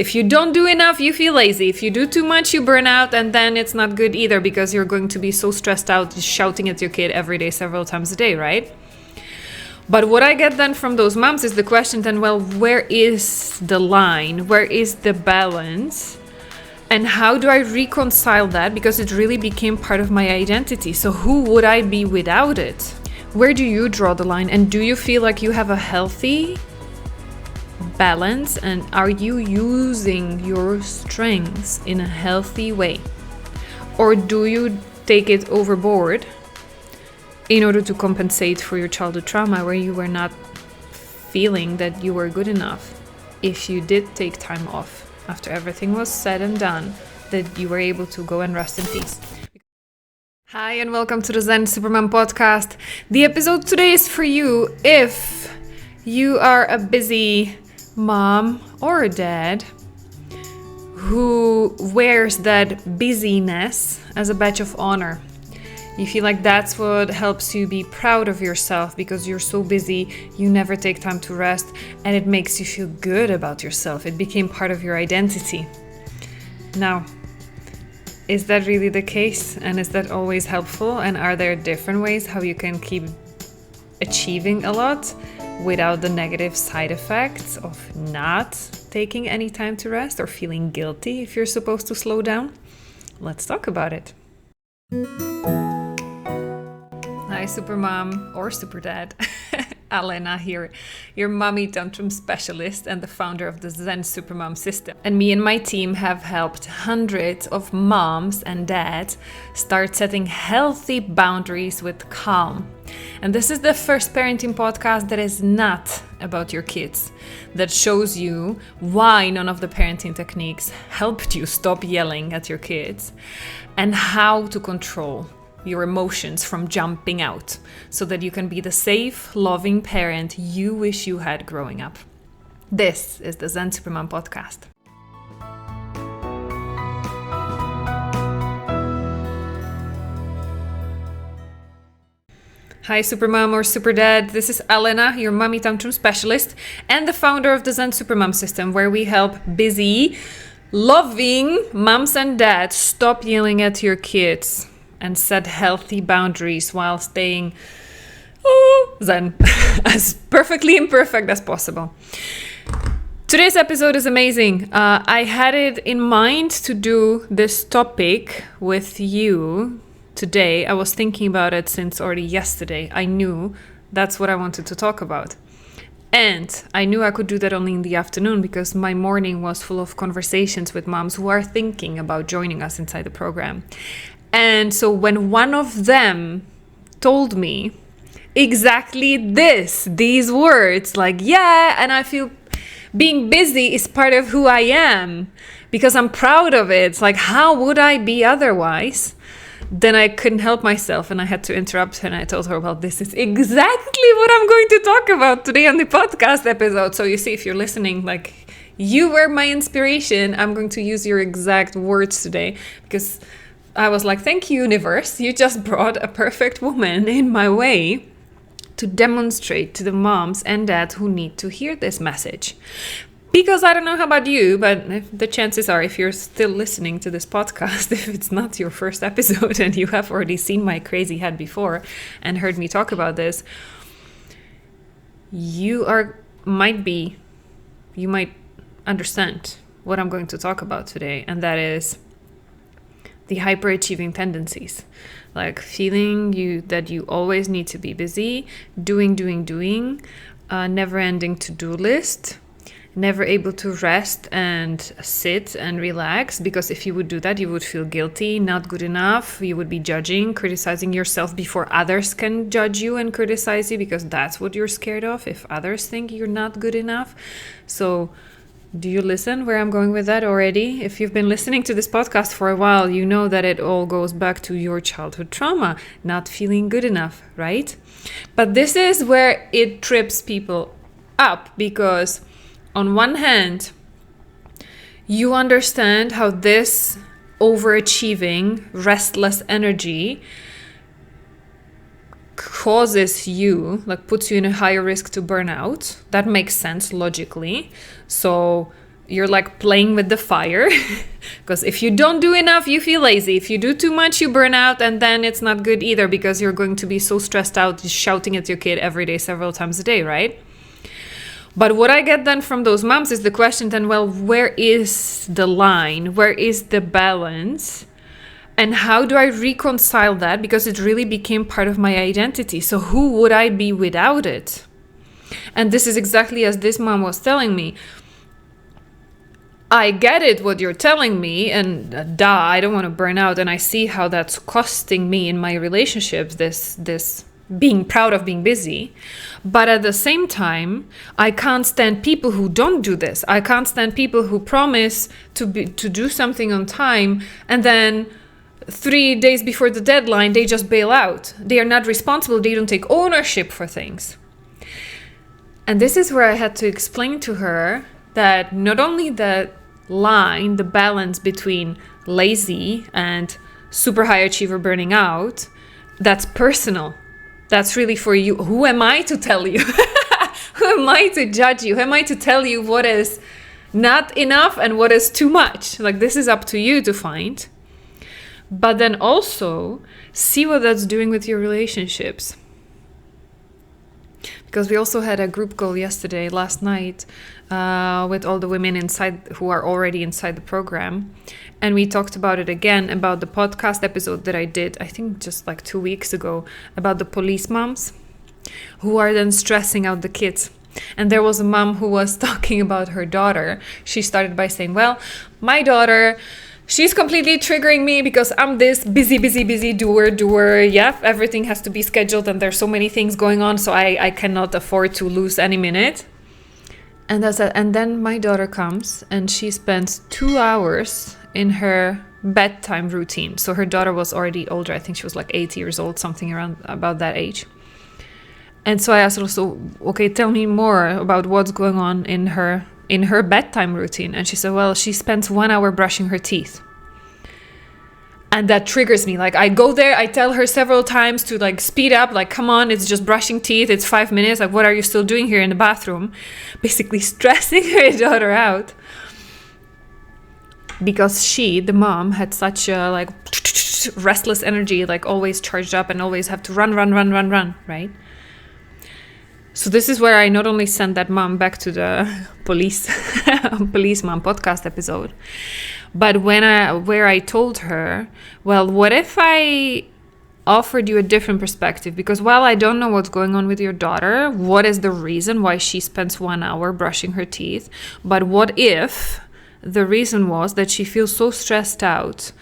If you don't do enough, you feel lazy. If you do too much, you burn out, and then it's not good either because you're going to be so stressed out shouting at your kid every day, several times a day, right? But what I get then from those moms is the question then, well, where is the line? Where is the balance? And how do I reconcile that? Because it really became part of my identity. So who would I be without it? Where do you draw the line? And do you feel like you have a healthy balance? And are you using your strengths in a healthy way? Or do you take it overboard in order to compensate for your childhood trauma where you were not feeling that you were good enough? If you did take time off after everything was said and done, that you were able to go and rest in peace. Hi, and welcome to the Zen Supermom podcast. The episode today is for you if you are a busy mom or a dad who wears that busyness as a badge of honor. You feel like that's what helps you be proud of yourself because you're so busy, you never take time to rest, and it makes you feel good about yourself. It became part of your identity. Now, is that really the case? And is that always helpful? And are there different ways how you can keep achieving a lot without the negative side effects of not taking any time to rest or feeling guilty if you're supposed to slow down? Let's talk about it. Hi, Supermom or Superdad. Alena here, your mommy tantrum specialist and the founder of the Zen Supermom system. And me and my team have helped hundreds of moms and dads start setting healthy boundaries with calm. And this is the first parenting podcast that is not about your kids, that shows you why none of the parenting techniques helped you stop yelling at your kids and how to control your emotions from jumping out so that you can be the safe, loving parent you wish you had growing up. This is the Zen Supermom podcast. Hi, Supermom or Superdad. This is Alena, your mommy tantrum specialist and the founder of the Zen Supermom system, where we help busy, loving moms and dads stop yelling at your kids and set healthy boundaries while staying zen, as perfectly imperfect as possible. Today's episode is amazing. I had it in mind to do this topic with you today. I was thinking about it since already yesterday. I knew that's what I wanted to talk about. And I knew I could do that only in the afternoon because my morning was full of conversations with moms who are thinking about joining us inside the program. And so when one of them told me exactly these words, like, yeah, and I feel being busy is part of who I am because I'm proud of it. It's like, how would I be otherwise? Then I couldn't help myself and I had to interrupt her and I told her, well, this is exactly what I'm going to talk about today on the podcast episode. So you see, if you're listening, like, you were my inspiration. I'm going to use your exact words today because I was like, thank you, universe. You just brought a perfect woman in my way to demonstrate to the moms and dads who need to hear this message. Because I don't know how about you, but the chances are, if you're still listening to this podcast, if it's not your first episode and you have already seen my crazy head before and heard me talk about this, you might understand what I'm going to talk about today. And that is the hyperachieving tendencies, like feeling that you always need to be busy, doing, never-ending to-do list, never able to rest and sit and relax, because if you would do that, you would feel guilty, not good enough. You would be judging, criticizing yourself before others can judge you and criticize you, because that's what you're scared of, if others think you're not good enough. So do you listen where I'm going with that already? If you've been listening to this podcast for a while, you know that it all goes back to your childhood trauma, not feeling good enough, right? But this is where it trips people up, because on one hand, you understand how this overachieving, restless energy causes you, like puts you in a higher risk to burn out. That makes sense logically. So you're like playing with the fire because if you don't do enough, you feel lazy. If you do too much, you burn out, and then it's not good either because you're going to be so stressed out shouting at your kid every day, several times a day, right? But what I get then from those moms is the question then, well, where is the line? Where is the balance? And how do I reconcile that? Because it really became part of my identity. So who would I be without it? And this is exactly as this mom was telling me. I get it, what you're telling me, and I don't want to burn out. And I see how that's costing me in my relationships, this being proud of being busy. But at the same time, I can't stand people who don't do this. I can't stand people who promise to do something on time, and then 3 days before the deadline, they just bail out. They are not responsible. They don't take ownership for things. And this is where I had to explain to her that not only the line, the balance between lazy and super high achiever burning out, that's personal. That's really for you. Who am I to tell you? Who am I to judge you? Who am I to tell you what is not enough and what is too much? Like, this is up to you to find. But then also see what that's doing with your relationships. Because we also had a group call last night, with all the women inside who are already inside the program. And we talked about it again, about the podcast episode that I did, I think just like 2 weeks ago, about the police moms who are then stressing out the kids. And there was a mom who was talking about her daughter. She started by saying, well, my daughter, she's completely triggering me because I'm this busy doer. Yeah, everything has to be scheduled and there's so many things going on, so I cannot afford to lose any minute. And then my daughter comes and she spends 2 hours in her bedtime routine. So her daughter was already older. I think she was like 8 years old, something around about that age. And so I asked her, so, okay, tell me more about what's going on in her bedtime routine. And she said, well, she spends 1 hour brushing her teeth. And that triggers me. Like, I go there, I tell her several times to like speed up, like, come on, it's just brushing teeth, it's 5 minutes. Like, what are you still doing here in the bathroom? Basically stressing her daughter out. Because she, the mom, had such a like restless energy, like always charged up and always have to run, right? So this is where I not only sent that mom back to the police mom podcast episode, but where I told her, well, what if I offered you a different perspective? Because while I don't know what's going on with your daughter, what is the reason why she spends 1 hour brushing her teeth? But what if the reason was that she feels so stressed out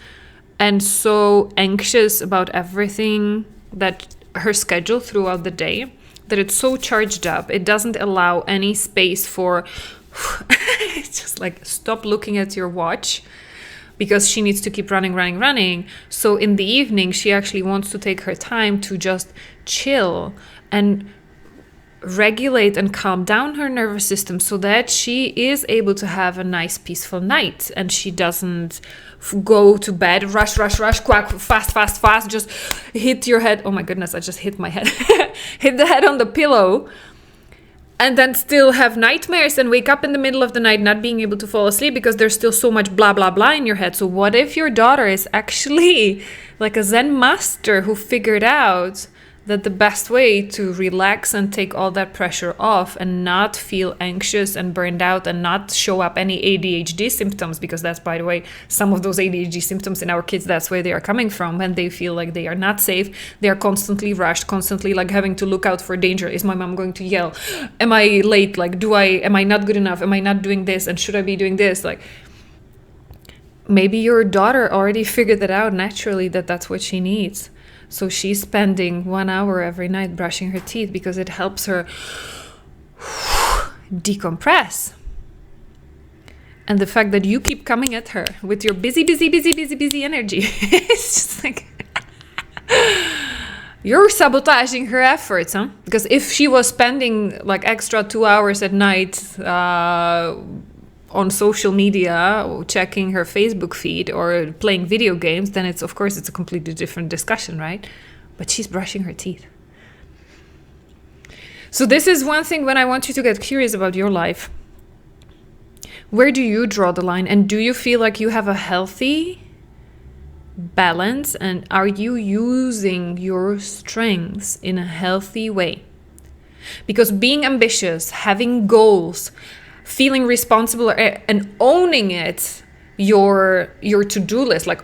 and so anxious about everything, that her schedule throughout the day, that it's so charged up, it doesn't allow any space for it's just like stop looking at your watch, because she needs to keep running. So in the evening, she actually wants to take her time to just chill and regulate and calm down her nervous system so that she is able to have a nice peaceful night, and she doesn't go to bed, rush, quack, fast, just hit your head. Oh my goodness, I just hit my head. Hit the head on the pillow, and then still have nightmares and wake up in the middle of the night not being able to fall asleep because there's still so much blah, blah, blah in your head. So what if your daughter is actually like a Zen master who figured out that the best way to relax and take all that pressure off and not feel anxious and burned out and not show up any ADHD symptoms, because that's, by the way, some of those ADHD symptoms in our kids, that's where they are coming from, when they feel like they are not safe. They are constantly rushed, constantly like having to look out for danger. Is my mom going to yell? Am I late? Like, am I not good enough? Am I not doing this? And should I be doing this? Like, maybe your daughter already figured that out naturally, that that's what she needs. So she's spending 1 hour every night brushing her teeth because it helps her decompress. And the fact that you keep coming at her with your busy energy, it's just like you're sabotaging her efforts, huh? Because if she was spending like extra 2 hours at night on social media, or checking her Facebook feed or playing video games, then it's, of course, it's a completely different discussion, right? But she's brushing her teeth. So this is one thing when I want you to get curious about your life. Where do you draw the line? And do you feel like you have a healthy balance? And are you using your strengths in a healthy way? Because being ambitious, having goals, feeling responsible and owning it, your to-do list, like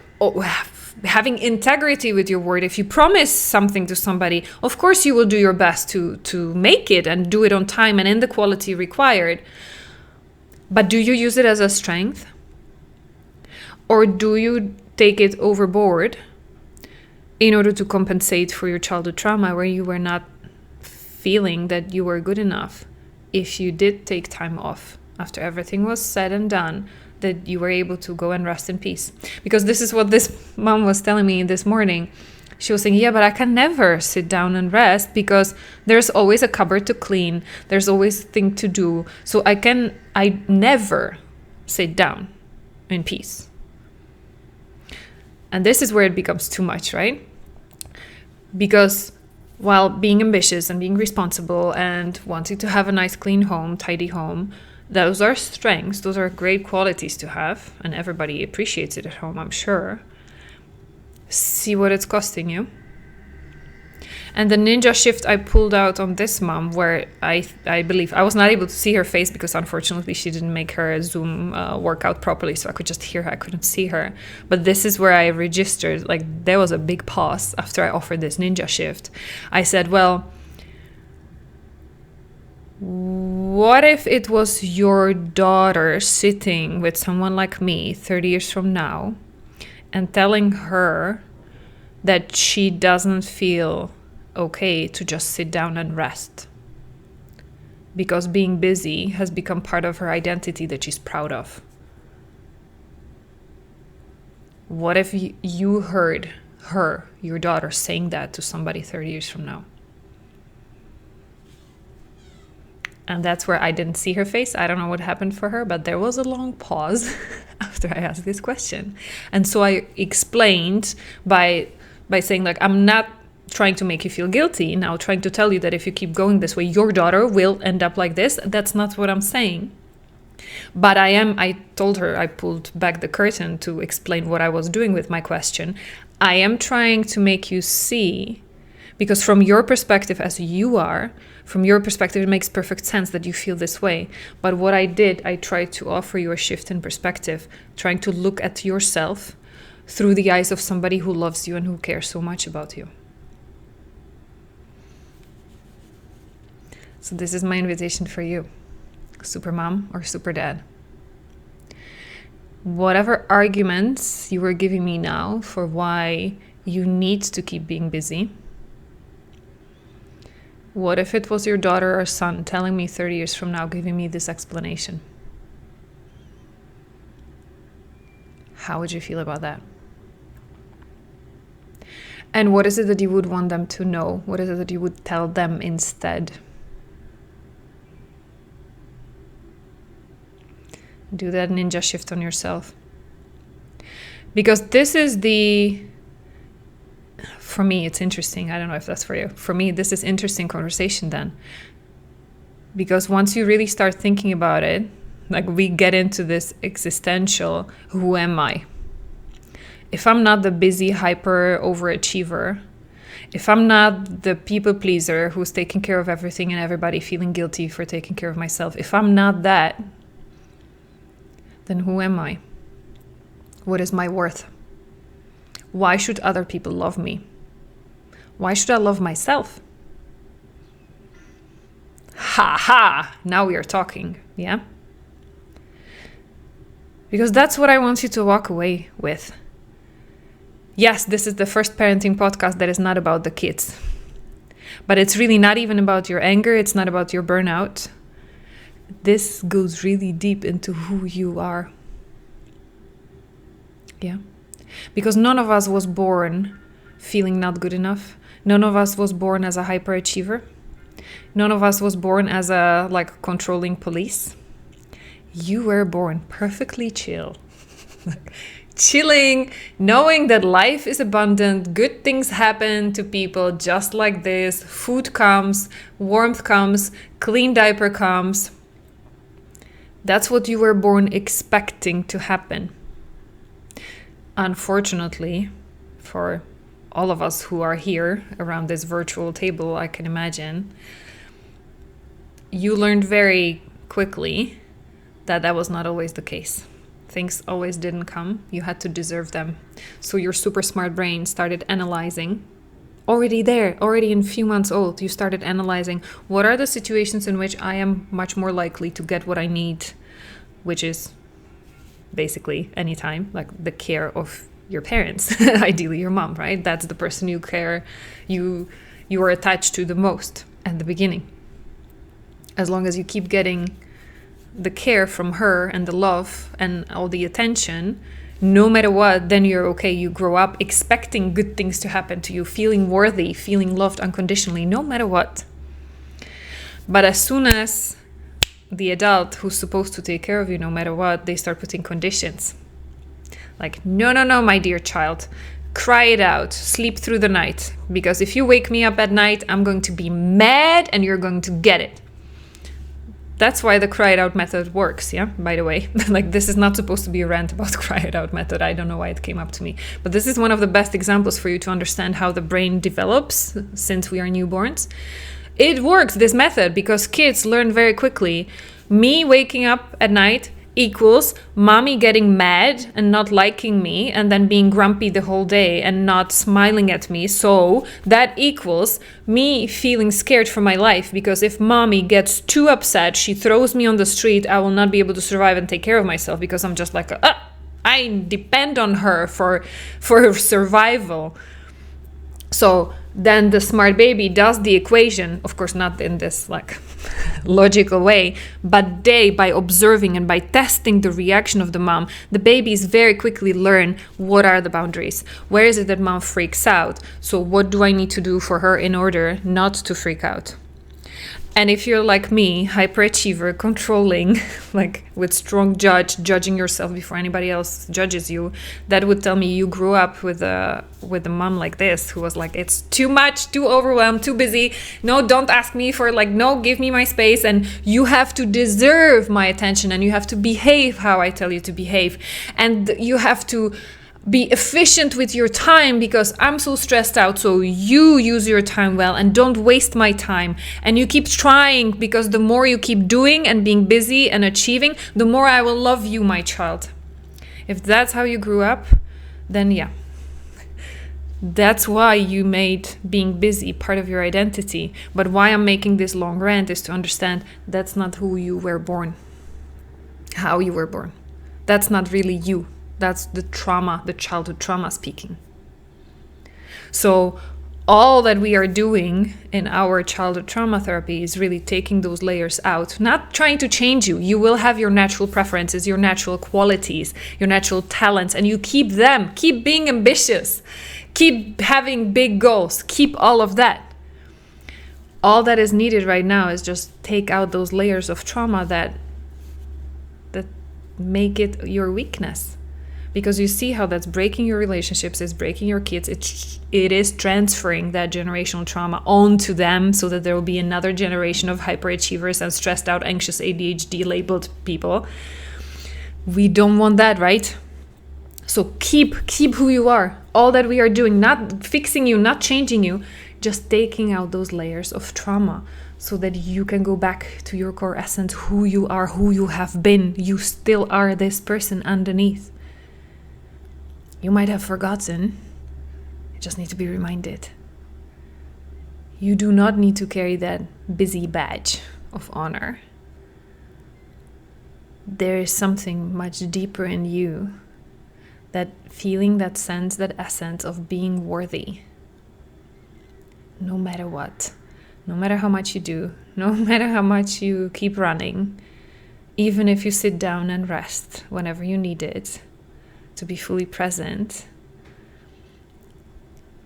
having integrity with your word. If you promise something to somebody, of course you will do your best to make it and do it on time and in the quality required. But do you use it as a strength? Or do you take it overboard in order to compensate for your childhood trauma where you were not feeling that you were good enough if you did take time off after everything was said and done, that you were able to go and rest in peace? Because this is what this mom was telling me this morning. She was saying, yeah, but I can never sit down and rest because there's always a cupboard to clean. There's always a thing to do. So I never sit down in peace. And this is where it becomes too much, right? Because while being ambitious and being responsible and wanting to have a nice, clean home, tidy home, those are strengths. Those are great qualities to have. And everybody appreciates it at home, I'm sure. See what it's costing you. And the ninja shift I pulled out on this mom, where I believe I was not able to see her face because unfortunately she didn't make her Zoom workout properly, so I could just hear her, I couldn't see her. But this is where I registered, like there was a big pause after I offered this ninja shift. I said, well, what if it was your daughter sitting with someone like me 30 years from now and telling her that she doesn't feel okay to just sit down and rest because being busy has become part of her identity that she's proud of? What if you heard her, your daughter, saying that to somebody 30 years from now? And that's where I didn't see her face. I don't know what happened for her, but there was a long pause after I asked this question. And so I explained by saying, like, I'm not trying to make you feel guilty now, trying to tell you that if you keep going this way, your daughter will end up like this. That's not what I'm saying. But I told her, I pulled back the curtain to explain what I was doing with my question. I am trying to make you see, because from your perspective as you are, from your perspective, it makes perfect sense that you feel this way. But what I did, I tried to offer you a shift in perspective, trying to look at yourself through the eyes of somebody who loves you and who cares so much about you. So this is my invitation for you, Supermom or Superdad. Whatever arguments you were giving me now for why you need to keep being busy, what if it was your daughter or son telling me 30 years from now, giving me this explanation? How would you feel about that? And what is it that you would want them to know? What is it that you would tell them instead? Do that ninja shift on yourself. Because this is for me, it's interesting. I don't know if that's for you. For me, this is interesting conversation then. Because once you really start thinking about it, like we get into this existential, who am I? If I'm not the busy, hyper overachiever, if I'm not the people pleaser who's taking care of everything and everybody feeling guilty for taking care of myself, if I'm not that, then who am I? What is my worth? Why should other people love me? Why should I love myself? Ha ha! Now we are talking, yeah? Because that's what I want you to walk away with. Yes, this is the first parenting podcast that is not about the kids. But it's really not even about your anger. It's not about your burnout. This goes really deep into who you are. Yeah. Because none of us was born feeling not good enough. None of us was born as a hyperachiever. None of us was born as a controlling police. You were born perfectly chill. Chilling, knowing that life is abundant, good things happen to people just like this. Food comes, warmth comes, clean diaper comes. That's what you were born expecting to happen. Unfortunately, for all of us who are here around this virtual table, I can imagine, you learned very quickly that that was not always the case. Things always didn't come. You had to deserve them. So your super smart brain started analyzing. Already in a few months old, you started analyzing what are the situations in which I am much more likely to get what I need, which is basically anytime, like the care of your parents, ideally your mom, right? That's the person you are attached to the most at the beginning. As long as you keep getting the care from her and the love and all the attention, no matter what, then you're okay. You grow up expecting good things to happen to you, feeling worthy, feeling loved unconditionally, no matter what. But as soon as the adult who's supposed to take care of you no matter what, they start putting conditions. Like, no, my dear child, cry it out, sleep through the night. Because if you wake me up at night, I'm going to be mad and you're going to get it. That's why the cry it out method works, yeah, by the way. Like, this is not supposed to be a rant about the cry it out method. I don't know why it came up to me. But this is one of the best examples for you to understand how the brain develops since we are newborns. It works, this method, because kids learn very quickly. Me waking up at night equals mommy getting mad and not liking me and then being grumpy the whole day and not smiling at me. So that equals me feeling scared for my life, because if mommy gets too upset, she throws me on the street, I will not be able to survive and take care of myself, because I'm just like, I depend on her for survival. So then the smart baby does the equation, of course not in this like logical way, but by observing and by testing the reaction of the mom, the babies very quickly learn what are the boundaries. Where is it that mom freaks out? So what do I need to do for her in order not to freak out? And if you're like me, hyperachiever, controlling, like with strong judging yourself before anybody else judges you, that would tell me you grew up with a mom like this, who was like, it's too much, too overwhelmed, too busy. No, don't ask me for, like, no, give me my space. And you have to deserve my attention, and you have to behave how I tell you to behave. And you have to be efficient with your time, because I'm so stressed out, so you use your time well and don't waste my time. And you keep trying, because the more you keep doing and being busy and achieving, the more I will love you, my child. If that's how you grew up, then yeah. That's why you made being busy part of your identity. But why I'm making this long rant is to understand that's not who you were born. How you were born. That's not really you. That's the trauma, the childhood trauma speaking. So all that we are doing in our childhood trauma therapy is really taking those layers out, not trying to change you. You will have your natural preferences, your natural qualities, your natural talents, and you keep them. Keep being ambitious. Keep having big goals. Keep all of that. All that is needed right now is just take out those layers of trauma that make it your weakness. Because you see how that's breaking your relationships, it's breaking your kids. It is transferring that generational trauma onto them, so that there will be another generation of hyperachievers and stressed out, anxious, ADHD labeled people. We don't want that, right? So keep who you are. All that we are doing, not fixing you, not changing you, just taking out those layers of trauma, so that you can go back to your core essence, who you are, who you have been. You still are this person underneath. You might have forgotten. You just need to be reminded. You do not need to carry that busy badge of honor. There is something much deeper in you, that feeling, that sense, that essence of being worthy. No matter what, no matter how much you do, no matter how much you keep running, even if you sit down and rest whenever you need it, to be fully present,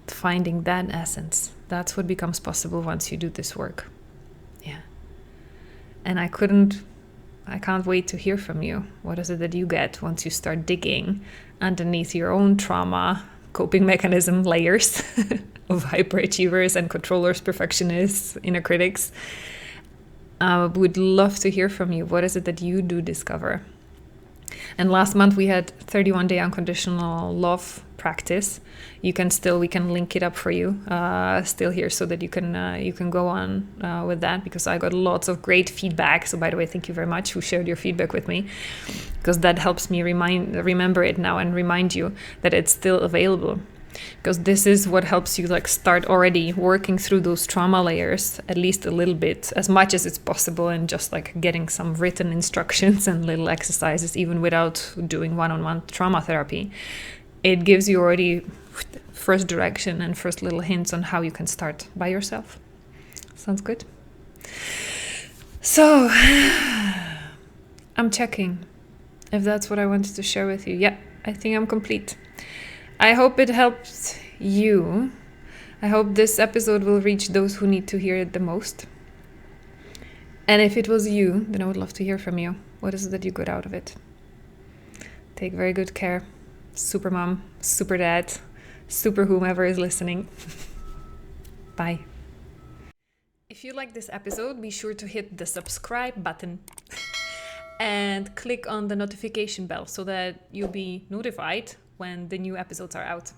finding that essence. That's what becomes possible once you do this work. Yeah. And I can't wait to hear from you. What is it that you get once you start digging underneath your own trauma, coping mechanism layers of hyperachievers and controllers, perfectionists, inner critics, I would love to hear from you. What is it that you do discover? And last month we had 31-day unconditional love practice. We can link it up for you still here, so that you can go on with that, because I got lots of great feedback. So by the way, thank you very much who shared your feedback with me, because that helps me remember it now and remind you that it's still available. Because this is what helps you like start already working through those trauma layers, at least a little bit, as much as it's possible, and just like getting some written instructions and little exercises, even without doing one-on-one trauma therapy. It gives you already first direction and first little hints on how you can start by yourself. Sounds good? So I'm checking if that's what I wanted to share with you. Yeah, I think I'm complete. I hope it helps you. I hope this episode will reach those who need to hear it the most. And if it was you, then I would love to hear from you. What is it that you got out of it? Take very good care. Supermom, superdad, super whomever is listening. Bye. If you like this episode, be sure to hit the subscribe button and click on the notification bell so that you'll be notified when the new episodes are out.